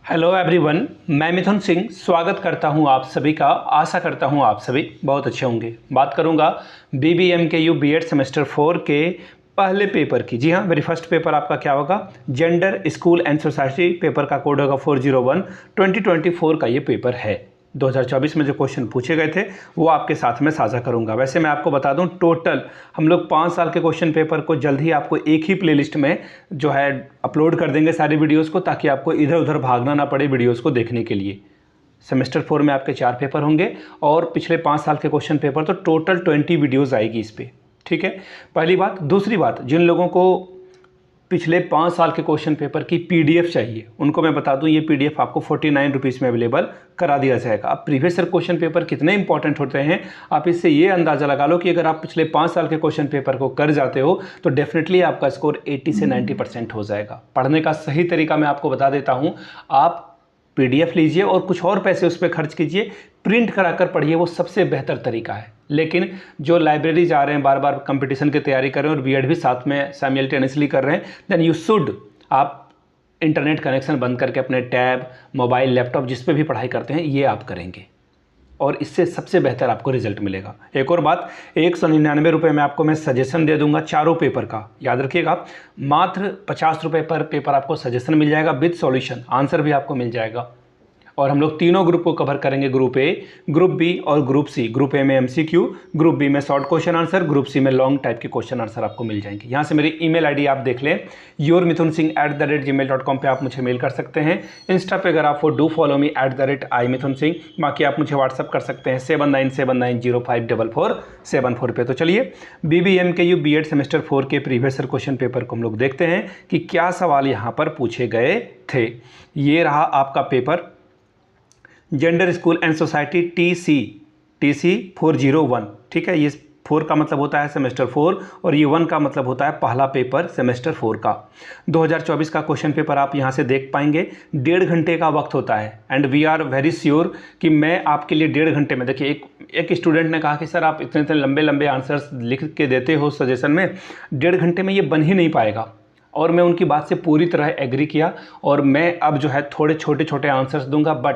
Hello everyone, मैं मिथुन सिंह स्वागत करता हूं आप सभी का। आशा करता हूं आप सभी बहुत अच्छे होंगे। बात करूंगा BBMKU बीएड सेमेस्टर 4 के पहले पेपर की। जी हाँ, मेरी फर्स्ट पेपर आपका क्या होगा? Gender, school and society. Paper का कोड होगा 401। 2024 का ये पेपर है। 2024 में जो क्वेश्चन पूछे गए थे वो आपके साथ में साझा करूंगा। वैसे मैं आपको बता दूं, टोटल हम लोग 5 साल के क्वेश्चन पेपर को जल्द ही आपको एक ही प्लेलिस्ट में जो है अपलोड कर देंगे सारी वीडियोस को, ताकि आपको इधर उधर भागना ना पड़े वीडियोस को देखने के लिए। सेमेस्टर 4 में आपके 4 पेपर होंगे और पिछले 5 साल के क्वेश्चन पेपर, तो टोटल 20 वीडियोज़ आएगी इस पर। ठीक है, पहली बात। दूसरी बात, जिन लोगों को पिछले 5 साल के क्वेश्चन पेपर की PDF चाहिए, उनको मैं बता दूं, ये PDF आपको 49 रुपीज़ में अवेलेबल करा दिया जाएगा। अब प्रीवियस ईयर क्वेश्चन पेपर कितने इंपॉर्टेंट होते हैं, आप इससे ये अंदाज़ा लगा लो कि अगर आप पिछले 5 साल के क्वेश्चन पेपर को कर जाते हो तो डेफिनेटली आपका स्कोर 80 से 90% हो जाएगा। पढ़ने का सही तरीका मैं आपको बता देता हूँ। आप PDF लीजिए और कुछ और पैसे उस पर खर्च कीजिए, प्रिंट करा कर पढ़िए, वो सबसे बेहतर तरीका है। लेकिन जो लाइब्रेरी जा रहे हैं, बार बार कंपटीशन की तैयारी कर रहे हैं और बीएड भी साथ में साइमल्टेनियसली कर रहे हैं, देन यू शुड, आप इंटरनेट कनेक्शन बंद करके अपने टैब, मोबाइल, लैपटॉप, जिस पे भी पढ़ाई करते हैं, ये आप करेंगे और इससे सबसे बेहतर आपको रिजल्ट मिलेगा। एक और बात, 199 रुपये में आपको मैं सजेशन दे दूंगा चारों पेपर का। याद रखिएगा, मात्र 50 रुपये पर पेपर आपको सजेशन मिल जाएगा विद सॉल्यूशन, आंसर भी आपको मिल जाएगा। और हम लोग तीनों ग्रुप को कवर करेंगे, ग्रुप ए, ग्रुप बी और ग्रुप सी। ग्रुप ए में MCQ, ग्रुप बी में short question answer, group C में लॉन्ग टाइप के क्वेश्चन आंसर आपको मिल जाएंगे। यहाँ से मेरी ईमेल आईडी आप देख लें, yourmithunsinh@gmail.com पे आप मुझे मेल कर सकते हैं। इंस्टा पे अगर आप वो डू फॉलो मी @imithunsingh। बाकी आप मुझे व्हाट्सअप कर सकते हैं 7979054474 पे। तो चलिए, BBMKU बीएड सेमेस्टर 4 के प्रीवियस ईयर क्वेश्चन पेपर को हम लोग देखते हैं कि क्या सवाल यहाँ पर पूछे गए थे। ये रहा आपका paper, gender, school and society, TC 401। ठीक है, ये 4 का मतलब होता है सेमेस्टर 4 और ये 1 का मतलब होता है पहला पेपर सेमेस्टर 4 का। 2024 का क्वेश्चन पेपर आप यहाँ से देख पाएंगे। 1.5 घंटे का वक्त होता है and we are very sure कि मैं आपके लिए 1.5 घंटे में, देखिए एक स्टूडेंट ने कहा कि सर आप इतने इतने लंबे लंबे आंसर्स लिख के देते हो सजेशन में, 1.5 घंटे में ये बन ही नहीं पाएगा। और मैं उनकी बात से पूरी तरह एग्री किया और मैं अब जो है थोड़े छोटे छोटे आंसर्स दूंगा। बट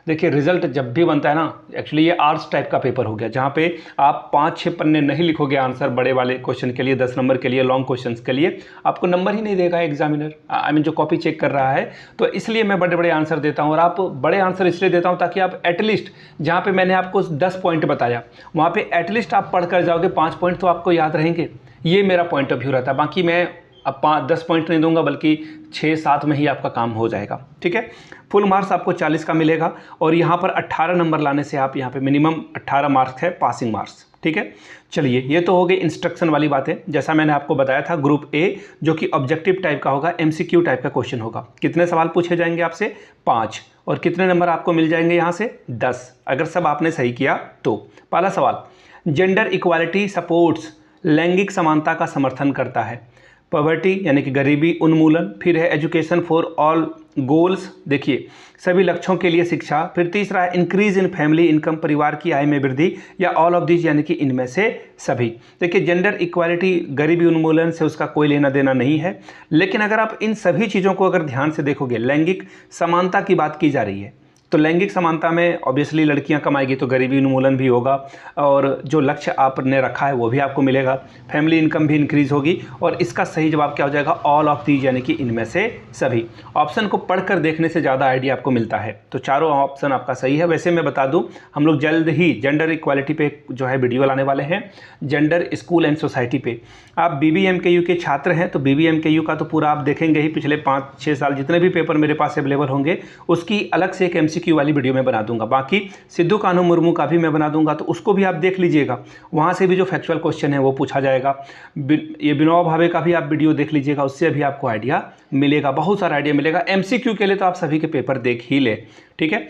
देखिए, रिजल्ट जब भी बनता है ना, एक्चुअली ये आर्ट्स टाइप का पेपर हो गया, जहाँ पे आप 5-6 पन्ने नहीं लिखोगे आंसर बड़े वाले क्वेश्चन के लिए, 10 नंबर के लिए, लॉन्ग क्वेश्चन के लिए, आपको नंबर ही नहीं देगा एग्जामिनर, आई मीन जो कॉपी चेक कर रहा है। तो इसलिए मैं बड़े बड़े आंसर देता हूँ। और आप बड़े आंसर इसलिए देता हूँ ताकि आप एटलीस्ट, जहाँ पर मैंने आपको 10 पॉइंट बताया, वहाँ पर एटलीस्ट आप पढ़ कर जाओगे, 5 पॉइंट तो आपको याद रहेंगे। ये मेरा पॉइंट ऑफ व्यू रहता है। बाकी मैं अब 10 पॉइंट नहीं दूंगा, बल्कि 6-7 में ही आपका काम हो जाएगा। ठीक है, फुल मार्क्स आपको 40 का मिलेगा और यहाँ पर 18 नंबर लाने से आप यहाँ पे मिनिमम 18 मार्क्स है पासिंग मार्क्स। ठीक है, चलिए, ये तो हो गई इंस्ट्रक्शन वाली बातें। जैसा मैंने आपको बताया था, ग्रुप ए जो कि ऑब्जेक्टिव टाइप का होगा, MCQ टाइप का क्वेश्चन होगा। कितने सवाल पूछे जाएंगे आपसे? 5। और कितने नंबर आपको मिल जाएंगे यहाँ से? 10, अगर सब आपने सही किया तो। पहला सवाल, जेंडर इक्वालिटी सपोर्ट्स, लैंगिक समानता का समर्थन करता है। पॉवर्टी यानी कि गरीबी उन्मूलन, फिर है एजुकेशन फॉर ऑल गोल्स, देखिए सभी लक्ष्यों के लिए शिक्षा। फिर तीसरा है इंक्रीज इन फैमिली इनकम, परिवार की आय में वृद्धि, या ऑल ऑफ दीज यानी कि इनमें से सभी। देखिए, जेंडर इक्वालिटी, गरीबी उन्मूलन से उसका कोई लेना देना नहीं है, लेकिन अगर आप इन सभी चीज़ों को अगर ध्यान से देखोगे, लैंगिक समानता की बात की जा रही है, तो लैंगिक समानता में ऑब्वियसली लड़कियां कमाएगी तो गरीबी उन्मूलन भी होगा, और जो लक्ष्य आपने रखा है वो भी आपको मिलेगा, फैमिली इनकम भी इंक्रीज होगी। और इसका सही जवाब क्या हो जाएगा? ऑल ऑफ दीज यानी कि इनमें से सभी। ऑप्शन को पढ़कर देखने से ज़्यादा आइडिया आपको मिलता है, तो चारों ऑप्शन आपका सही है। वैसे मैं बता दूं, हम लोग जल्द ही जेंडर इक्वालिटी पे जो है वीडियो लाने वाले हैं, जेंडर, स्कूल एंड सोसाइटी पे। आप BBMKU के छात्र हैं तो BBMKU का तो पूरा आप देखेंगे ही, पिछले 5-6 साल जितने भी पेपर मेरे पास अवेलेबल होंगे उसकी अलग से एक MCQ वाली वीडियो में बना दूंगा। बाकी सिद्धू कान्हू मुर्मू का भी मैं बना दूंगा, तो उसको भी आप देख लीजिएगा, वहाँ से भी जो फैक्चुअल क्वेश्चन है वो पूछा जाएगा। ये विनोबा भावे का भी आप वीडियो देख लीजिएगा, उससे भी आपको आइडिया मिलेगा, बहुत सारा आइडिया मिलेगा। MCQ के लिए तो आप सभी के पेपर देख ही ले। ठीक है,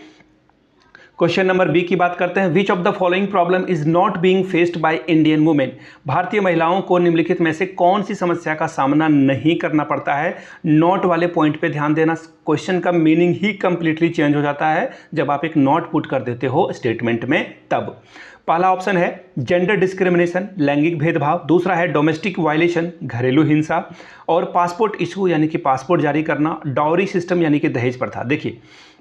क्वेश्चन नंबर बी की बात करते हैं। Which of the following problem is not being faced by Indian women. भारतीय महिलाओं को निम्नलिखित में से कौन सी समस्या का सामना नहीं करना पड़ता है। नॉट वाले पॉइंट पे ध्यान देना, क्वेश्चन का मीनिंग ही कंप्लीटली चेंज हो जाता है जब आप एक नॉट पुट कर देते हो स्टेटमेंट में तब। पहला ऑप्शन है जेंडर डिस्क्रिमिनेशन, लैंगिक भेदभाव। दूसरा है डोमेस्टिक वायलेशन, घरेलू हिंसा। और पासपोर्ट इशू यानी कि पासपोर्ट जारी करना। डाउरी सिस्टम यानी कि दहेज प्रथा। देखिए,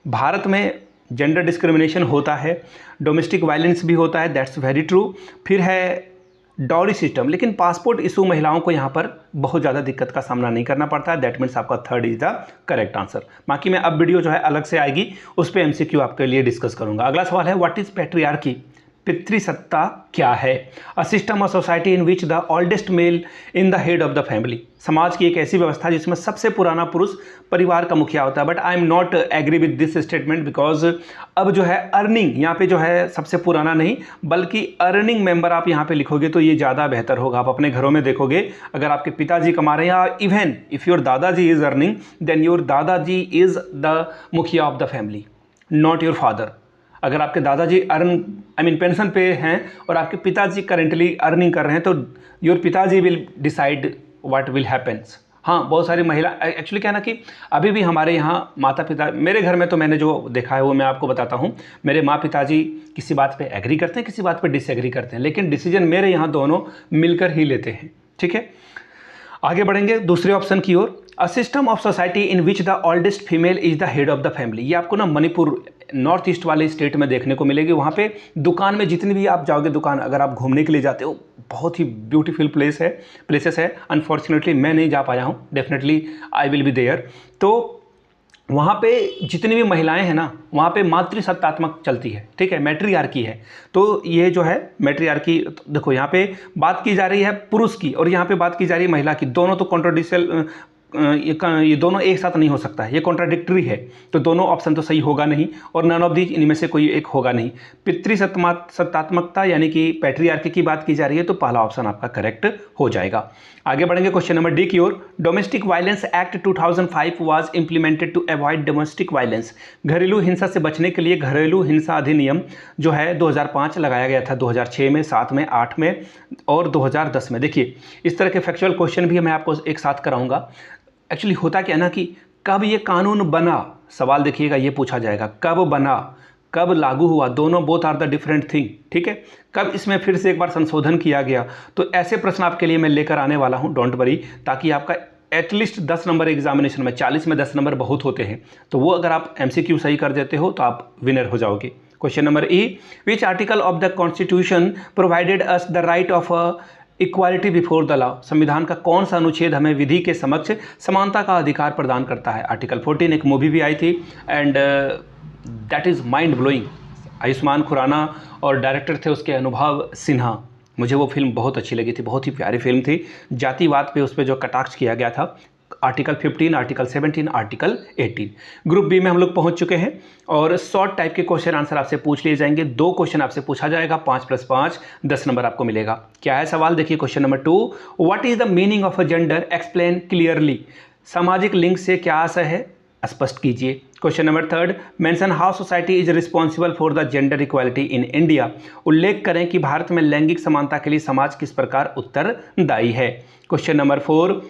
भारत में जेंडर डिस्क्रिमिनेशन होता है, डोमेस्टिक वायलेंस भी होता है, दैट्स वेरी ट्रू। फिर है डाउरी सिस्टम, लेकिन पासपोर्ट इशू महिलाओं को यहाँ पर बहुत ज़्यादा दिक्कत का सामना नहीं करना पड़ता है। दैट मीन्स आपका third is the correct answer. बाकी मैं अब वीडियो जो है अलग से आएगी, उस पर MCQ आपके लिए डिस्कस करूंगा। अगला सवाल है व्हाट इज पैट्रियार्की। पितृसत्ता क्या है। A system of society in which the oldest male in the head of the family. समाज की एक ऐसी व्यवस्था जिसमें सबसे पुराना पुरुष परिवार का मुखिया होता है। But I am not agree with this statement because अब जो है अर्निंग यहाँ पे जो है सबसे पुराना नहीं बल्कि अर्निंग मेंबर आप यहाँ पे लिखोगे तो ये ज़्यादा बेहतर होगा। आप अपने घरों में देखोगे, अगर आपके पिताजी कमा रहे हैं या इवन इफ़ योर दादाजी इज अर्निंग देन योर दादाजी इज द मुखिया of the family, not your father. अगर आपके दादाजी पेंशन पे हैं और आपके पिताजी करेंटली अर्निंग कर रहे हैं तो योर पिताजी will decide what will happens. हाँ, बहुत सारी महिला एक्चुअली क्या है ना कि अभी भी हमारे यहाँ माता पिता, मेरे घर में तो मैंने जो देखा है वो मैं आपको बताता हूँ। मेरे माँ पिताजी किसी बात पे एग्री करते हैं, किसी बात पे डिसएग्री करते हैं, लेकिन डिसीजन मेरे यहाँ दोनों मिलकर ही लेते हैं। ठीक है, आगे बढ़ेंगे दूसरे ऑप्शन की ओर। A system of society in which the oldest female is the head of the family. ये आपको ना मणिपुर नॉर्थ ईस्ट वाले स्टेट में देखने को मिलेगी। वहाँ पे दुकान में जितनी भी आप जाओगे, दुकान अगर आप घूमने के लिए जाते हो, बहुत ही ब्यूटीफुल प्लेसेस है। अनफॉर्चुनेटली मैं नहीं जा पाया हूँ, definitely I will be there. तो वहाँ पे जितनी भी महिलाएं हैं ना, वहाँ पे मातृसत्तात्मक चलती है। ठीक है, मैट्रियार्की है। तो ये जो है मैट्रियार्की, देखो यहाँ पे बात की जा रही है पुरुष की और यहाँ पे बात की जा रही है महिला की। दोनों तो कॉन्ट्रोडिक्शियल, ये दोनों एक साथ नहीं हो सकता है, ये कॉन्ट्राडिक्टरी है। तो दोनों ऑप्शन तो सही होगा नहीं और नन ऑफ दीज इनमें से कोई एक होगा नहीं। पितृसत्तात्मकता यानी कि पैट्रियार्की की बात की जा रही है तो पहला ऑप्शन आपका करेक्ट हो जाएगा। आगे बढ़ेंगे क्वेश्चन नंबर डी की ओर। Domestic violence act 2005 was implemented to avoid domestic violence. घरेलू हिंसा से बचने के लिए घरेलू हिंसा अधिनियम जो है 2005 लगाया गया था, 2006 में, 7 में, 8 में और 2010 में। देखिए, इस तरह के फैक्चुअल क्वेश्चन भी मैं आपको एक साथ कराऊंगा। एक्चुअली होता क्या ना कि कब ये कानून बना, सवाल देखिएगा ये पूछा जाएगा, कब बना, कब लागू हुआ, दोनों both are the different thing. ठीक है, कब इसमें फिर से एक बार संशोधन किया गया। तो ऐसे प्रश्न आपके लिए मैं लेकर आने वाला हूं, डोंट वरी, ताकि आपका एटलीस्ट 10 नंबर एग्जामिनेशन में, 40 में 10 नंबर बहुत होते हैं, तो वो अगर आप MCQ सही कर देते हो तो आप विनर हो जाओगे। Question number E, which article of the constitution provided us the right of equality before the law. संविधान का कौन सा अनुच्छेद हमें विधि के समक्ष समानता का अधिकार प्रदान करता है। आर्टिकल 14, एक मूवी भी आई थी and that is mind blowing. Ayushmann Khurrana और डायरेक्टर थे उसके अनुभव सिन्हा। मुझे वो फिल्म बहुत अच्छी लगी थी, बहुत ही प्यारी फिल्म थी। जातिवाद पे उस पर जो कटाक्ष किया गया था, article 15, article 17, article 18। Group B में हम लोग पहुंच चुके हैं और शॉर्ट टाइप के क्वेश्चन आंसर आपसे पूछ लिए जाएंगे। 2 क्वेश्चन आपसे पूछा जाएगा, 5 + 5 10 नंबर आपको मिलेगा। क्या है सवाल, देखिए question number 2, what is the meaning of a gender, explain clearly. सामाजिक लिंग से क्या आशय है, स्पष्ट कीजिए। Question number 3, mention how society is responsible for the gender equality in India. उल्लेख करें कि भारत में लैंगिक समानता के लिए समाज किस प्रकार उत्तरदायी है। Question number 4,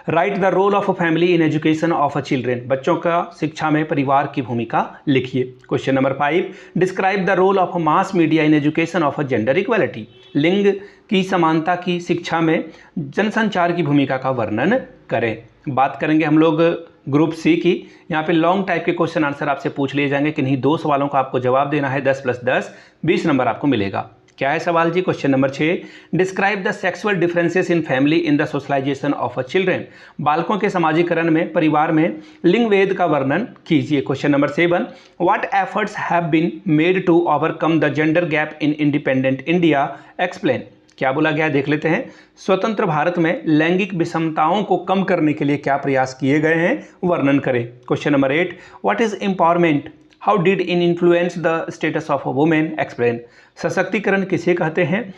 write the role of a family in education of a children. बच्चों का शिक्षा में परिवार की भूमिका लिखिए। Question number 5, describe the role of mass media in education of a gender equality. लिंग की समानता की शिक्षा में जनसंचार की भूमिका का वर्णन करें। बात करेंगे हम लोग ग्रुप सी की। यहाँ पे लॉन्ग टाइप के क्वेश्चन आंसर आपसे पूछ लिए जाएंगे, किन्हीं 2 सवालों का आपको जवाब देना है। 10 + 10 20 नंबर आपको मिलेगा। क्या है सवाल जी, question number 6, describe the sexual differences in family in the socialization of a children. बालकों के समाजीकरण में परिवार में लिंग भेद का वर्णन कीजिए। Question number 7, what efforts have been made to overcome the gender gap in independent India, explain. क्या बोला गया देख लेते हैं। स्वतंत्र भारत में लैंगिक विषमताओं को कम करने के लिए क्या प्रयास किए गए हैं, वर्णन करें। Question number 8, what is empowerment, how did in influence the status of a women, explain. सशक्तिकरण किसे कहते हैं,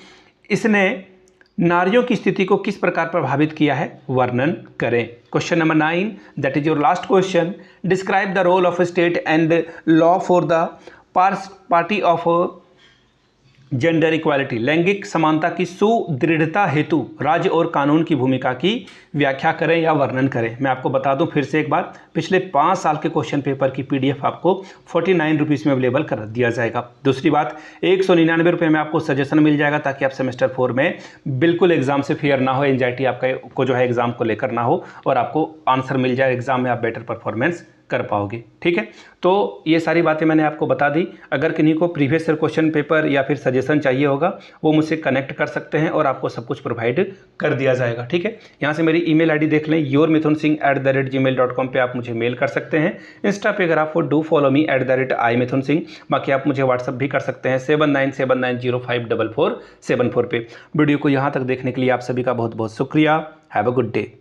इसने नारियों की स्थिति को किस प्रकार प्रभावित किया है, वर्णन करें। Question number 9, that is your last question, describe the role of state and law for the party of gender equality, लैंगिक समानता की सुदृढ़ता हेतु राज्य और कानून की भूमिका की व्याख्या करें या वर्णन करें। मैं आपको बता दूं फिर से एक बार, पिछले 5 साल के क्वेश्चन पेपर की PDF आपको 49 रुपीज़ में अवेलेबल कर दिया जाएगा। दूसरी बात, 199 रुपये में आपको सजेशन मिल जाएगा, ताकि आप सेमेस्टर 4 में बिल्कुल एग्जाम से फेयर ना हो, एंजाइटी आपका को जो है एग्जाम को लेकर ना हो, और आपको आंसर मिल जाए एग्जाम में, आप बेटर परफॉर्मेंस कर पाओगे। ठीक है, तो ये सारी बातें मैंने आपको बता दी। अगर किन्हीं को प्रीवियस ईयर क्वेश्चन पेपर या फिर सजेशन चाहिए होगा, वो मुझसे कनेक्ट कर सकते हैं और आपको सब कुछ प्रोवाइड कर दिया जाएगा। ठीक है, यहाँ से मेरी ईमेल आईडी देख लें, yourmithunsingh@gmail.com पे आप मुझे मेल कर सकते हैं। इंस्टा पे अगर आपको डू फॉलो मी @imithunsingh। बाकी आप मुझे व्हाट्सअप भी कर सकते हैं 7979054474 पे। वीडियो को यहाँ तक देखने के लिए आप सभी का बहुत बहुत शुक्रिया। Have a good day.